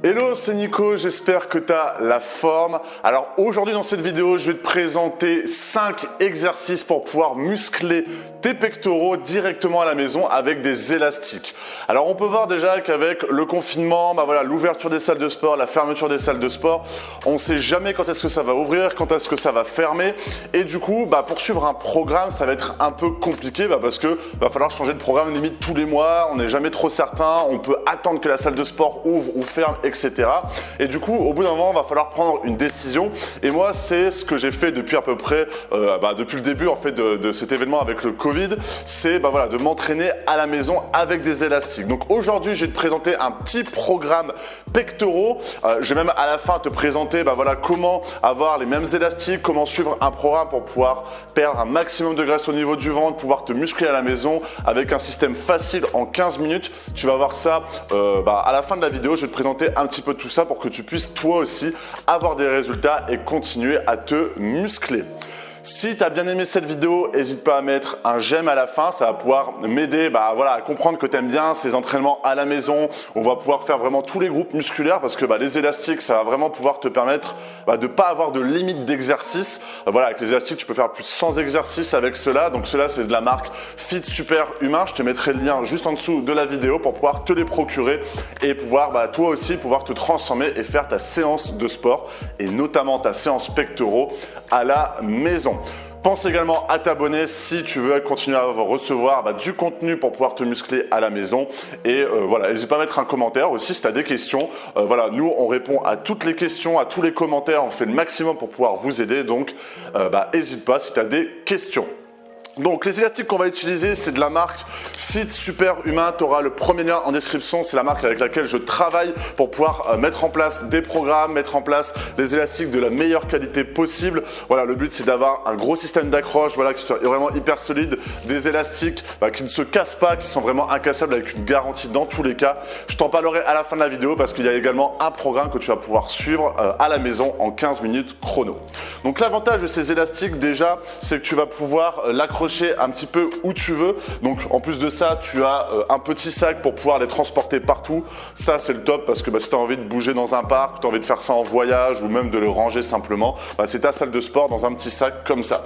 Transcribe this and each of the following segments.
Hello, c'est Nico, j'espère que tu as la forme. Alors aujourd'hui dans cette vidéo, je vais te présenter 5 exercices pour pouvoir muscler tes pectoraux directement à la maison avec des élastiques. Alors on peut voir déjà qu'avec le confinement, l'ouverture des salles de sport, la fermeture des salles de sport, on ne sait jamais quand est-ce que ça va ouvrir, quand est-ce que ça va fermer. Et du coup, pour suivre un programme, ça va être un peu compliqué parce que va falloir changer de programme limite tous les mois, on n'est jamais trop certain, on peut attendre que la salle de sport ouvre ou ferme, etc. Et du coup, au bout d'un moment, il va falloir prendre une décision. Et moi, c'est ce que j'ai fait depuis à peu près, depuis le début en fait de cet événement avec le Covid, c'est de m'entraîner à la maison avec des élastiques. Donc aujourd'hui, je vais te présenter un petit programme pectoraux. Je vais même à la fin te présenter comment avoir les mêmes élastiques, comment suivre un programme pour pouvoir perdre un maximum de graisse au niveau du ventre, pouvoir te muscler à la maison avec un système facile en 15 minutes. Tu vas voir ça à la fin de la vidéo. Je vais te présenter un petit peu tout ça pour que tu puisses toi aussi avoir des résultats et continuer à te muscler. Si tu as bien aimé cette vidéo, n'hésite pas à mettre un j'aime à la fin, ça va pouvoir m'aider à comprendre que tu aimes bien ces entraînements à la maison. On va pouvoir faire vraiment tous les groupes musculaires parce que les élastiques, ça va vraiment pouvoir te permettre de ne pas avoir de limite d'exercice. Avec les élastiques, tu peux faire plus de 100 exercices avec cela. Donc cela, c'est de la marque Fit Super Humain. Je te mettrai le lien juste en dessous de la vidéo pour pouvoir te les procurer et pouvoir toi aussi pouvoir te transformer et faire ta séance de sport et notamment ta séance pectoraux à la maison. Pense également à t'abonner si tu veux continuer à recevoir du contenu pour pouvoir te muscler à la maison. Et n'hésite pas à mettre un commentaire aussi si tu as des questions. Nous, on répond à toutes les questions, à tous les commentaires. On fait le maximum pour pouvoir vous aider. Donc, n'hésite pas si tu as des questions. Donc les élastiques qu'on va utiliser, c'est de la marque Fit Super Humain. Tu auras le premier lien en description, c'est la marque avec laquelle je travaille pour pouvoir mettre en place des programmes, mettre en place des élastiques de la meilleure qualité possible. Le but c'est d'avoir un gros système d'accroche, qui soit vraiment hyper solide, des élastiques qui ne se cassent pas, qui sont vraiment incassables avec une garantie dans tous les cas. Je t'en parlerai à la fin de la vidéo parce qu'il y a également un programme que tu vas pouvoir suivre à la maison en 15 minutes chrono. Donc l'avantage de ces élastiques déjà, c'est que tu vas pouvoir l'accrocher un petit peu où tu veux. Donc en plus de ça, tu as un petit sac pour pouvoir les transporter partout. Ça c'est le top parce que si tu as envie de bouger dans un parc, tu as envie de faire ça en voyage ou même de le ranger simplement, c'est ta salle de sport dans un petit sac comme ça.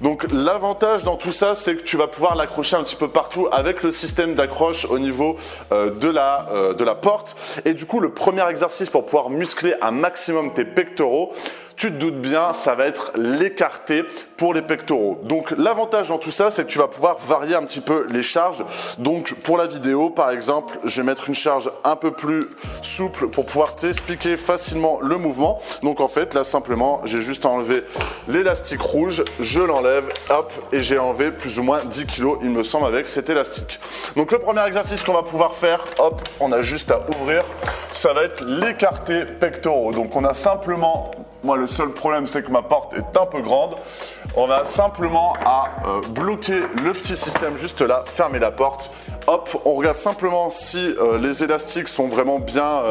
Donc l'avantage dans tout ça, c'est que tu vas pouvoir l'accrocher un petit peu partout avec le système d'accroche au niveau de la porte. Et du coup, le premier exercice pour pouvoir muscler un maximum tes pectoraux, tu te doutes bien, ça va être l'écarté pour les pectoraux. Donc l'avantage dans tout ça, c'est que tu vas pouvoir varier un petit peu les charges. Donc pour la vidéo, par exemple, je vais mettre une charge un peu plus souple pour pouvoir t'expliquer facilement le mouvement. Donc en fait, là simplement, j'ai juste enlevé l'élastique rouge, je l'enlève, hop, et j'ai enlevé plus ou moins 10 kg, il me semble, avec cet élastique. Donc le premier exercice qu'on va pouvoir faire, hop, on a juste à ouvrir, ça va être l'écarté pectoraux. Donc on a simplement... Moi, le seul problème, c'est que ma porte est un peu grande. On a simplement à bloquer le petit système juste là, fermer la porte. Hop, on regarde simplement si les élastiques sont vraiment bien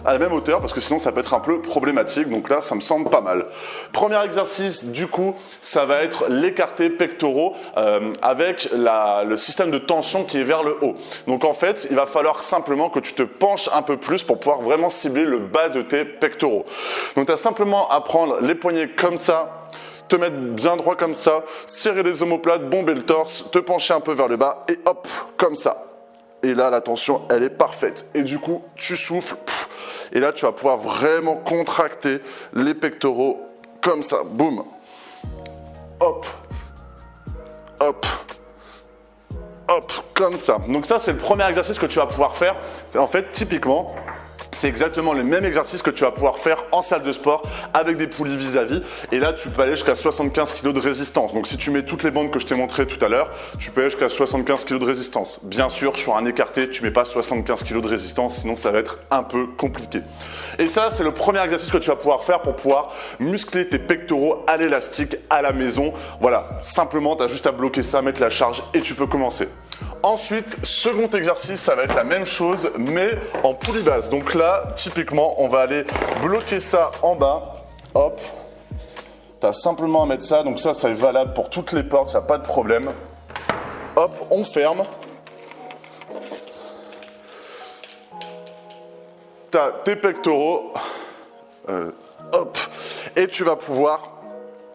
à la même hauteur parce que sinon, ça peut être un peu problématique. Donc là, ça me semble pas mal. Premier exercice, du coup, ça va être l'écarté pectoraux avec le système de tension qui est vers le haut. Donc en fait, il va falloir simplement que tu te penches un peu plus pour pouvoir vraiment cibler le bas de tes pectoraux. Donc tu as simplement à prendre les poignets comme ça, te mettre bien droit comme ça, serrer les omoplates, bomber le torse, te pencher un peu vers le bas et hop, comme ça. Et là, la tension, elle est parfaite. Et du coup, tu souffles. Et là, tu vas pouvoir vraiment contracter les pectoraux comme ça. Boum. Hop. Hop. Hop. Comme ça. Donc ça, c'est le premier exercice que tu vas pouvoir faire. En fait, typiquement... C'est exactement le même exercice que tu vas pouvoir faire en salle de sport avec des poulies vis-à-vis. Et là, tu peux aller jusqu'à 75 kg de résistance. Donc, si tu mets toutes les bandes que je t'ai montrées tout à l'heure, tu peux aller jusqu'à 75 kg de résistance. Bien sûr, sur un écarté, tu mets pas 75 kg de résistance, sinon ça va être un peu compliqué. Et ça, c'est le premier exercice que tu vas pouvoir faire pour pouvoir muscler tes pectoraux à l'élastique à la maison. Simplement, tu as juste à bloquer ça, mettre la charge et tu peux commencer. Ensuite, second exercice, ça va être la même chose, mais en poulie basse. Donc là, typiquement, on va aller bloquer ça en bas. Hop. Tu as simplement à mettre ça. Donc ça est valable pour toutes les portes, il n'y a pas de problème. Hop, on ferme. tu as tes pectoraux, hop, et tu vas pouvoir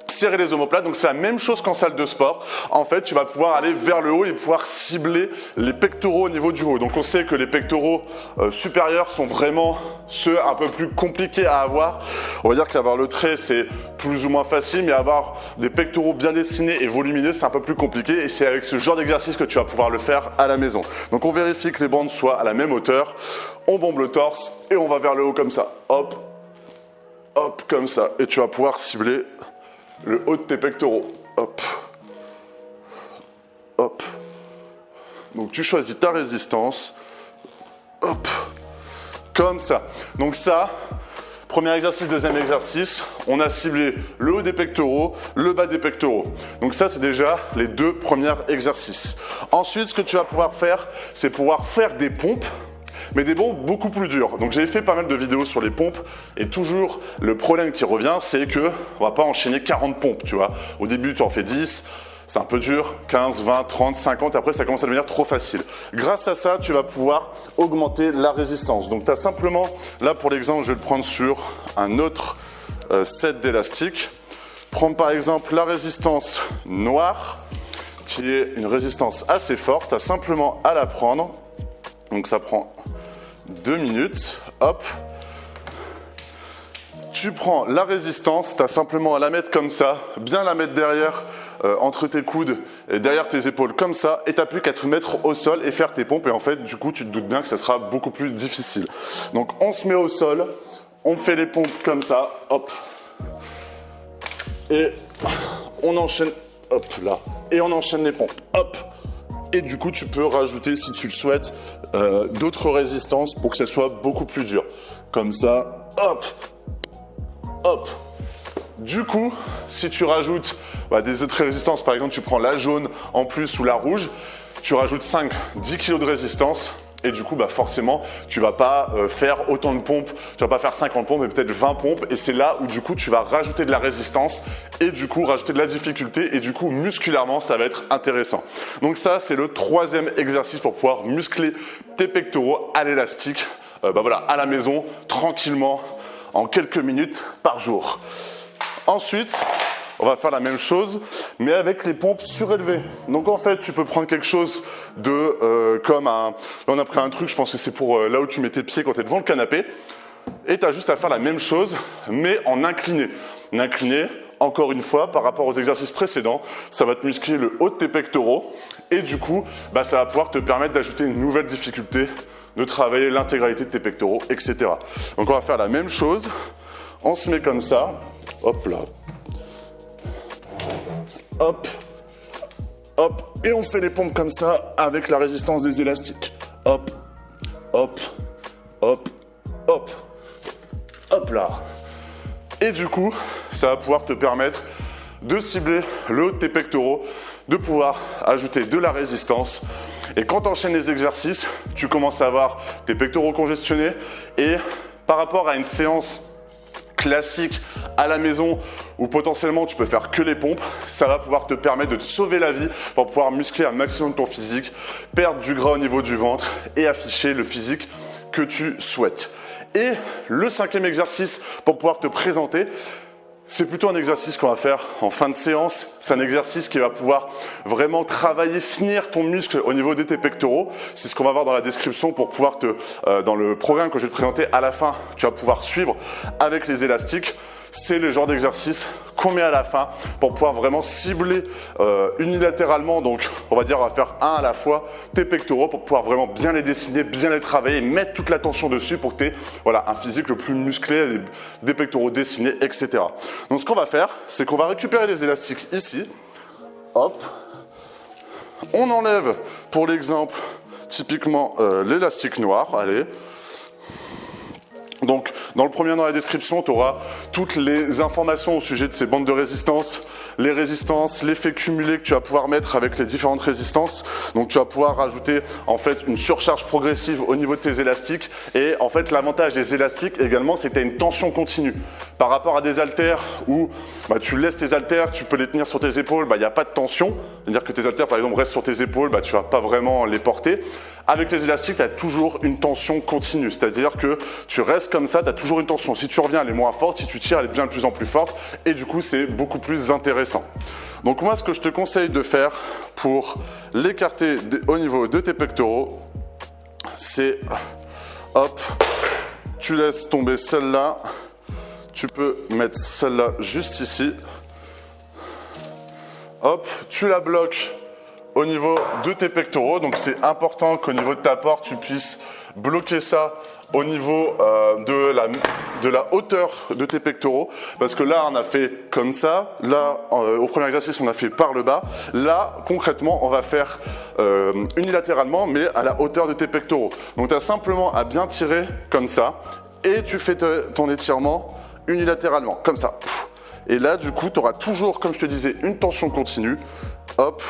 serrer les omoplates. Donc c'est la même chose qu'en salle de sport. En fait, tu vas pouvoir aller vers le haut et pouvoir cibler les pectoraux au niveau du haut. Donc on sait que les pectoraux supérieurs sont vraiment ceux un peu plus compliqués à avoir. On va dire qu'avoir le trait, c'est plus ou moins facile, mais avoir des pectoraux bien dessinés et volumineux, c'est un peu plus compliqué. Et c'est avec ce genre d'exercice que tu vas pouvoir le faire à la maison. Donc on vérifie que les bandes soient à la même hauteur. On bombe le torse et on va vers le haut comme ça. Hop, hop, comme ça. Et tu vas pouvoir cibler le haut de tes pectoraux. Hop. Hop. Donc tu choisis ta résistance. Hop. Comme ça. Donc ça, premier exercice, deuxième exercice, on a ciblé le haut des pectoraux, le bas des pectoraux. Donc ça, c'est déjà les deux premiers exercices. Ensuite, ce que tu vas pouvoir faire, c'est pouvoir faire des pompes, mais des pompes beaucoup plus dures. Donc j'ai fait pas mal de vidéos sur les pompes et toujours le problème qui revient, c'est que on va pas enchaîner 40 pompes, tu vois. Au début, tu en fais 10, c'est un peu dur, 15, 20, 30, 50, après ça commence à devenir trop facile. Grâce à ça, tu vas pouvoir augmenter la résistance. Donc tu as simplement, là pour l'exemple, je vais le prendre sur un autre set d'élastiques. Prendre par exemple la résistance noire, qui est une résistance assez forte. Tu as simplement à la prendre. Donc ça prend 2 minutes, hop. Tu prends la résistance, tu as simplement à la mettre comme ça, bien la mettre derrière, entre tes coudes et derrière tes épaules comme ça, et tu n'as plus qu'à te mettre au sol et faire tes pompes, et en fait, du coup, tu te doutes bien que ça sera beaucoup plus difficile. Donc on se met au sol, on fait les pompes comme ça, hop, et on enchaîne, hop là, et on enchaîne les pompes, hop. Et du coup, tu peux rajouter, si tu le souhaites, d'autres résistances pour que ça soit beaucoup plus dur. Comme ça, hop, hop. Du coup, si tu rajoutes des autres résistances, par exemple, tu prends la jaune en plus ou la rouge, tu rajoutes 5-10 kg de résistance. Et du coup, forcément, tu vas pas faire autant de pompes, tu vas pas faire 50 pompes, mais peut-être 20 pompes. Et c'est là où du coup, tu vas rajouter de la résistance et du coup, rajouter de la difficulté. Et du coup, musculairement, ça va être intéressant. Donc ça, c'est le troisième exercice pour pouvoir muscler tes pectoraux à l'élastique. Voilà, à la maison, tranquillement, en quelques minutes par jour. Ensuite, on va faire la même chose, mais avec les pompes surélevées. Donc en fait, tu peux prendre quelque chose de comme un... Là, on a pris un truc, je pense que c'est pour là où tu mets tes pieds quand tu es devant le canapé. Et tu as juste à faire la même chose, mais en incliné. En incliné, encore une fois, par rapport aux exercices précédents, ça va te muscler le haut de tes pectoraux. Et du coup, ça va pouvoir te permettre d'ajouter une nouvelle difficulté, de travailler l'intégralité de tes pectoraux, etc. Donc on va faire la même chose. On se met comme ça. Hop là. Hop, hop, et on fait les pompes comme ça avec la résistance des élastiques. Hop, hop, hop, hop, hop là. Et du coup, ça va pouvoir te permettre de cibler le haut de tes pectoraux, de pouvoir ajouter de la résistance. Et quand tu enchaînes les exercices, tu commences à avoir tes pectoraux congestionnés. Et par rapport à une séance classique à la maison où potentiellement tu peux faire que les pompes, ça va pouvoir te permettre de te sauver la vie pour pouvoir muscler un maximum ton physique, perdre du gras au niveau du ventre et afficher le physique que tu souhaites. Et le cinquième exercice pour pouvoir te présenter, c'est plutôt un exercice qu'on va faire en fin de séance. C'est un exercice qui va pouvoir vraiment travailler, finir ton muscle au niveau de tes pectoraux. C'est ce qu'on va voir dans la description pour pouvoir dans le programme que je vais te présenter à la fin, tu vas pouvoir suivre avec les élastiques. C'est le genre d'exercice qu'on met à la fin pour pouvoir vraiment cibler unilatéralement. Donc, on va dire, on va faire un à la fois, tes pectoraux pour pouvoir vraiment bien les dessiner, bien les travailler, mettre toute l'attention dessus pour que tu aies un physique le plus musclé, des pectoraux dessinés, etc. Donc, ce qu'on va faire, c'est qu'on va récupérer les élastiques ici. Hop. On enlève, pour l'exemple, typiquement l'élastique noir. Allez. Donc, dans le premier lien dans la description, tu auras toutes les informations au sujet de ces bandes de résistance, les résistances, l'effet cumulé que tu vas pouvoir mettre avec les différentes résistances. Donc, tu vas pouvoir rajouter en fait une surcharge progressive au niveau de tes élastiques. Et en fait, l'avantage des élastiques également, c'est que tu as une tension continue. Par rapport à des haltères où tu laisses tes haltères, tu peux les tenir sur tes épaules, il n'y a pas de tension. C'est-à-dire que tes haltères, par exemple, restent sur tes épaules, tu ne vas pas vraiment les porter. Avec les élastiques, tu as toujours une tension continue. C'est-à-dire que tu restes comme ça, tu as toujours une tension. Si tu reviens, elle est moins forte. Si tu tires, elle devient de plus en plus forte. Et du coup, c'est beaucoup plus intéressant. Donc moi, ce que je te conseille de faire pour l'écarter au niveau de tes pectoraux, c'est, hop, tu laisses tomber celle-là. Tu peux mettre celle-là juste ici. Hop, tu la bloques au niveau de tes pectoraux. Donc c'est important qu'au niveau de ta porte, tu puisses bloquer ça au niveau de la hauteur de tes pectoraux. Parce que là, on a fait comme ça. Là, au premier exercice, on a fait par le bas. Là, concrètement, on va faire unilatéralement, mais à la hauteur de tes pectoraux. Donc tu as simplement à bien tirer comme ça. Et tu fais ton étirement unilatéralement, comme ça. Et là, du coup, tu auras toujours, comme je te disais, une tension continue. Hop,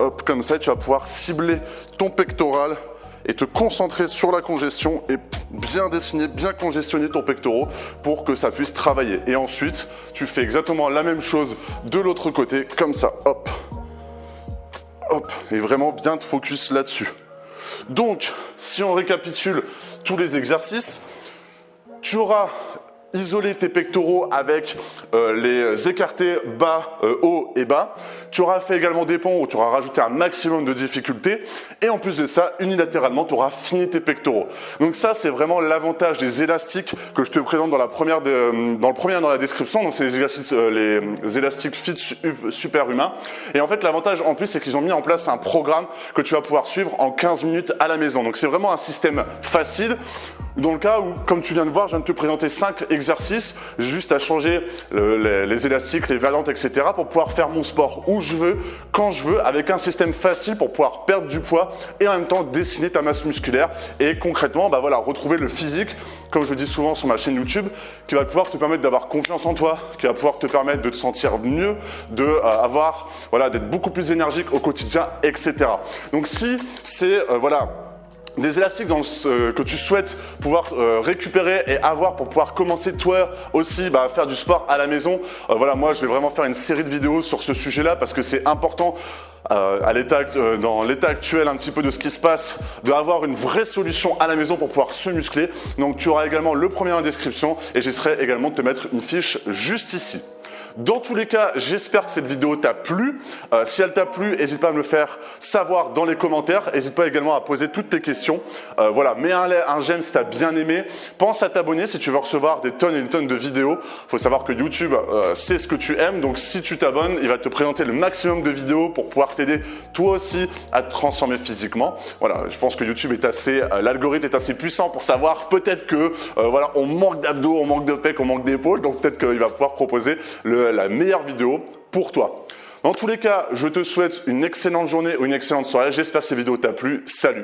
hop, comme ça, tu vas pouvoir cibler ton pectoral et te concentrer sur la congestion et bien dessiner, bien congestionner ton pectoral pour que ça puisse travailler. Et ensuite, tu fais exactement la même chose de l'autre côté, comme ça. Hop, hop, et vraiment bien te focus là-dessus. Donc, si on récapitule tous les exercices, tu auras isolé tes pectoraux avec les écartés bas, haut et bas. Tu auras fait également des ponts où tu auras rajouté un maximum de difficulté. Et en plus de ça, unilatéralement, tu auras fini tes pectoraux. Donc ça, c'est vraiment l'avantage des élastiques que je te présente dans le premier lien dans la description. Donc c'est les élastiques Fit Super Humain. Et en fait, l'avantage en plus, c'est qu'ils ont mis en place un programme que tu vas pouvoir suivre en 15 minutes à la maison. Donc c'est vraiment un système facile. Dans le cas où, comme tu viens de voir, je viens de te présenter 5 exercices, j'ai juste à changer les élastiques, les variantes, etc. pour pouvoir faire mon sport où je veux, quand je veux, avec un système facile pour pouvoir perdre du poids et en même temps dessiner ta masse musculaire et concrètement, retrouver le physique, comme je dis souvent sur ma chaîne YouTube, qui va pouvoir te permettre d'avoir confiance en toi, qui va pouvoir te permettre de te sentir mieux, d'être beaucoup plus énergique au quotidien, etc. Donc si c'est, des élastiques que tu souhaites pouvoir récupérer et avoir pour pouvoir commencer toi aussi à faire du sport à la maison. Moi je vais vraiment faire une série de vidéos sur ce sujet-là parce que c'est important dans l'état actuel un petit peu de ce qui se passe, d'avoir une vraie solution à la maison pour pouvoir se muscler. Donc tu auras également le premier en description et j'essaierai également de te mettre une fiche juste ici. Dans tous les cas, j'espère que cette vidéo t'a plu. Si elle t'a plu, n'hésite pas à me le faire savoir dans les commentaires. N'hésite pas également à poser toutes tes questions. Mets un j'aime si tu as bien aimé. Pense à t'abonner si tu veux recevoir des tonnes et des tonnes de vidéos. Il faut savoir que YouTube sait ce que tu aimes. Donc si tu t'abonnes, il va te présenter le maximum de vidéos pour pouvoir t'aider toi aussi à te transformer physiquement. Je pense que YouTube est l'algorithme est assez puissant pour savoir peut-être que on manque d'abdos, on manque de pecs, on manque d'épaules. Donc peut-être qu'il va pouvoir proposer la meilleure vidéo pour toi. Dans tous les cas, je te souhaite une excellente journée ou une excellente soirée. J'espère que cette vidéo t'a plu. Salut!